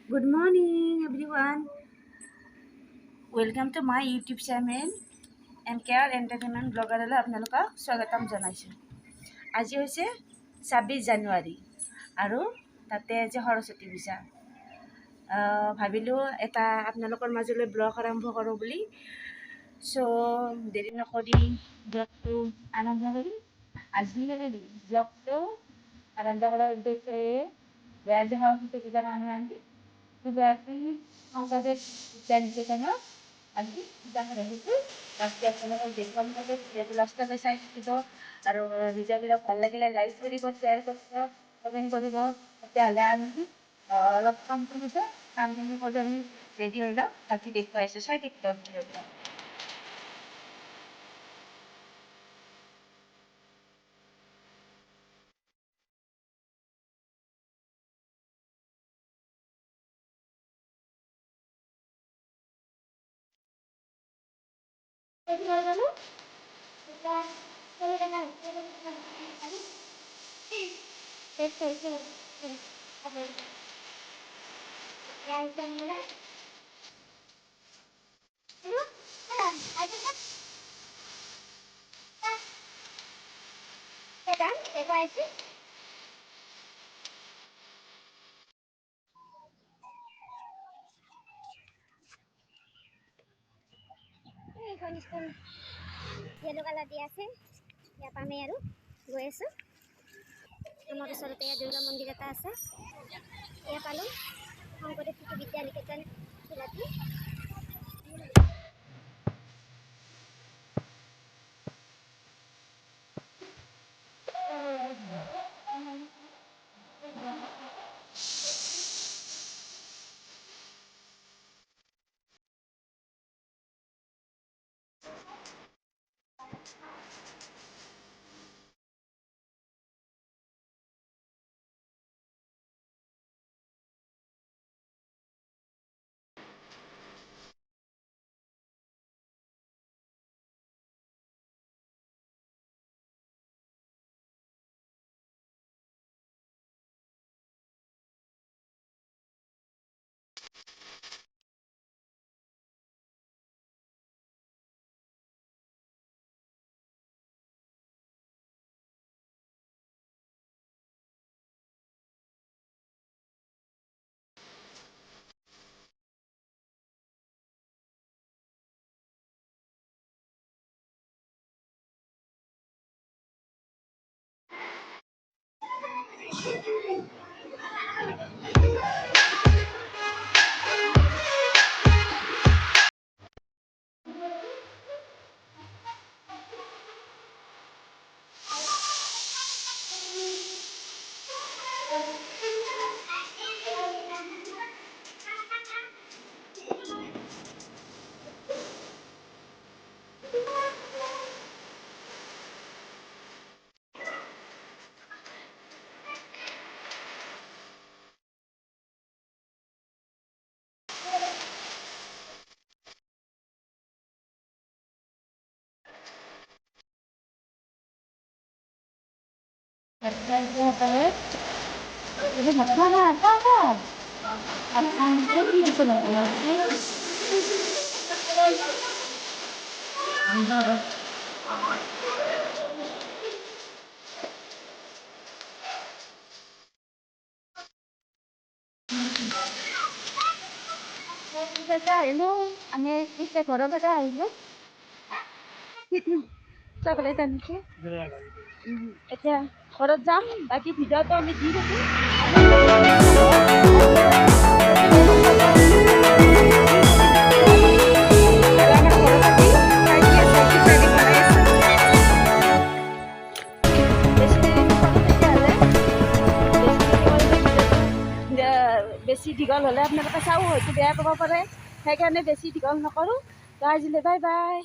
Good morning, everyone. Welcome to my YouTube channel and Care Entertainment Blogger আপোনালোকক স্বাগতম জনাইছোঁ। আজি হৈছে 26 জানুৱাৰী আৰু তাতে যে সৰস্বতী পূজা। ভাবিলোঁ এটা আপোনালোকৰ মাজলৈ ব্লগ আৰম্ভ কৰোঁ বুলি। সো দেৰি নকৰি ব্লগটো আৰম্ভ কৰিম। আজি ব্লগটো আৰম্ভ কৰাৰ উদ্দেশ্য বেয়া যে সৰস্বতী পূজাৰ মানুহ আনি berarti angkanya dan kitanya nanti kita itu pasti akan jadi kamu jadi last kali saya itu taruh bisa kita balik lagi guys jadi kau share kau kau itu jalan lakukan itu kami kau jadi udah tapi dek saya tiktok jadi mana kita kalau dengan itu apa yang itu mana itu ada kan itu এইখন school yellow colour দিয়া আছে ইয়াত আমি আৰু গৈ আছোঁ আমাৰ ওচৰতে দুৰ্গা মন্দিৰ এটা আছে এয়া পালোঁ শংকৰদেৱ শিশু Vidya Niketan jalebi Jadi makanan, makanan. Akan jadi itu loh. Kita ini, ane kita korang kita ini. Chocolate আনিছে এতিয়া ঘৰত যাম বাকী ভিডিঅ'টো আমি দি থাকিম বেছি দীঘল হ'লে আপোনালোকে চাওঁ হয়তো বেয়া পাব পাৰে সেইকাৰণে বেছি দীঘল নকৰোঁ তো আজিলৈ বাই বাই